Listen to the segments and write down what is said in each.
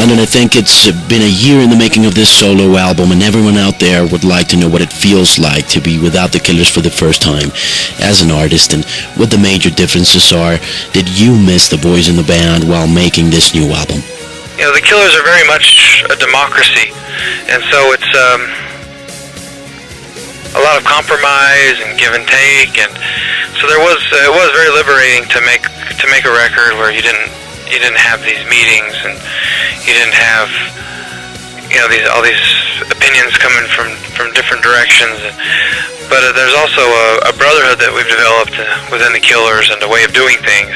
Brandon, I think it's been a year in the making of this solo album, and everyone out there would like to know what it feels like to be without the Killers for the first time as an artist, and what the major differences are. Did you miss the boys in the band while making this new album? You know, the Killers are very much a democracy, and so it's a lot of compromise and give and take, and so it was very liberating to make a record where you didn't have these meetings, and you didn't have, you know, all these opinions coming from different directions. But there's also a brotherhood that we've developed within the Killers, and a way of doing things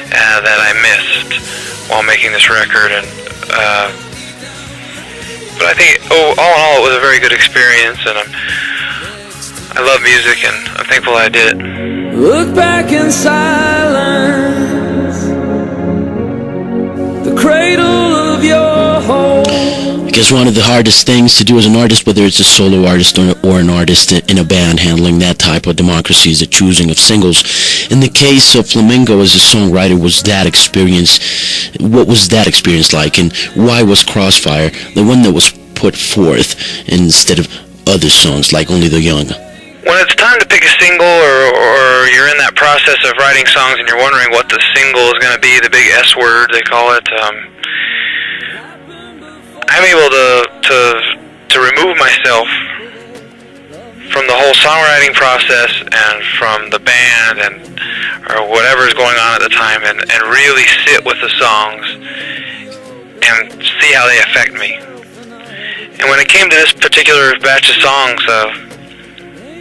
that I missed while making this record. And but I think all in all, it was a very good experience, and I love music, and I'm thankful I did it. Look back in silence, the cradle of your home. I guess one of the hardest things to do as an artist, whether it's a solo artist or an artist in a band, handling that type of democracy, is the choosing of singles. In the case of Flamingo, as a songwriter, what was that experience like, and why was Crossfire the one that was put forth instead of other songs like Only the Young? When it's time to pick a single, or you're in that process of writing songs and you're wondering what the single is going to be, the big S word they call it, I'm able to remove myself from the whole songwriting process and from the band or whatever is going on at the time, and really sit with the songs and see how they affect me. And when it came to this particular batch of songs,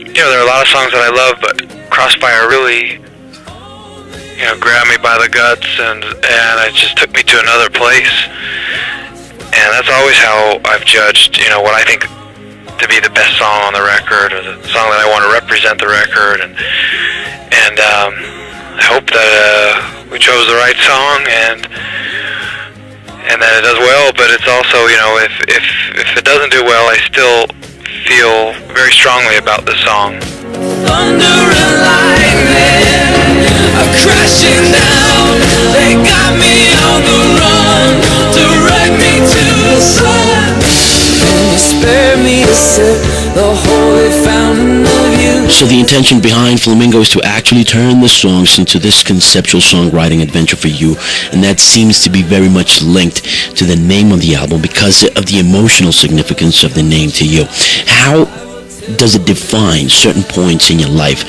you know, there are a lot of songs that I love, but Crossfire really, you know, grabbed me by the guts, and it just took me to another place. And that's always how I've judged, you know, what I think to be the best song on the record, or the song that I want to represent the record. And I hope that we chose the right song, and that it does well. But it's also, you know, if it doesn't do well, I still feel very strongly about the song. Thunder and lightning are crashing down. They got me on the run, direct me to the sun. Can you spare me a sip, the holy fountain of youth? So the intention behind Flamingo is to actually turn the songs into this conceptual songwriting adventure for you, and that seems to be very much linked to the name of the album because of the emotional significance of the name to you. How does it define certain points in your life?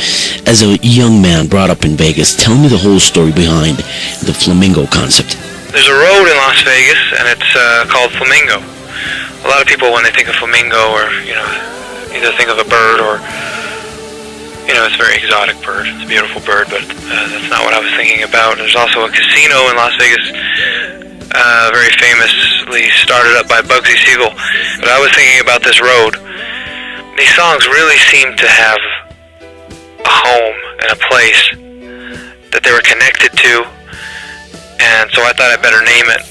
As a young man brought up in Vegas, tell me the whole story behind the Flamingo concept. There's a road in Las Vegas, and it's called Flamingo. A lot of people, when they think of flamingo, or, you know, either think of a bird, or, you know, it's a very exotic bird. It's a beautiful bird, but that's not what I was thinking about. There's also a casino in Las Vegas, very famously started up by Bugsy Siegel. But I was thinking about this road. These songs really seem to have a home and a place that they were connected to, and so I thought I'd better name it.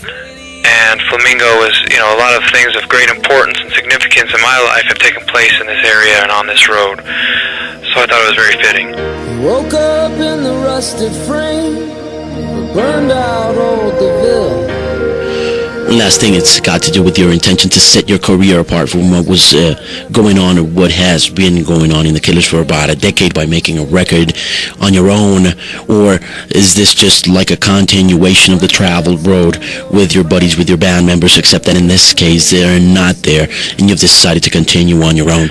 And Flamingo is, you know, a lot of things of great importance and significance in my life have taken place in this area and on this road, so I thought it was very fitting. He woke up in the rusted frame, the burned out old DeVille. One last thing, it's got to do with your intention to set your career apart from what was going on, or what has been going on in the Killers for about a decade, by making a record on your own. Or is this just like a continuation of the traveled road with your buddies, with your band members, except that in this case they're not there and you've decided to continue on your own?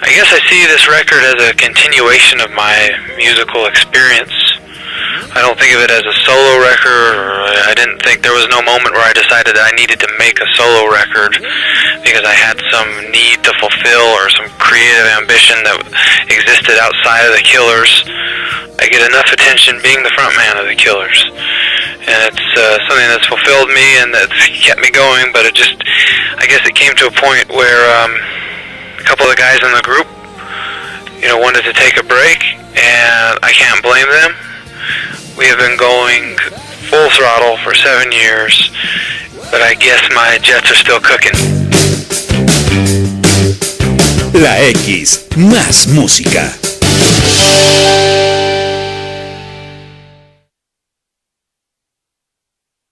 I guess I see this record as a continuation of my musical experience. I don't think of it as a solo record, or I didn't think, there was no moment where I decided that I needed to make a solo record because I had some need to fulfill, or some creative ambition that existed outside of the Killers. I get enough attention being the front man of the Killers, and it's something that's fulfilled me and that's kept me going. But I guess it came to a point where a couple of the guys in the group, you know, wanted to take a break, and I can't blame them. We have been going full throttle for 7 years, but I guess my jets are still cooking. La X, más música.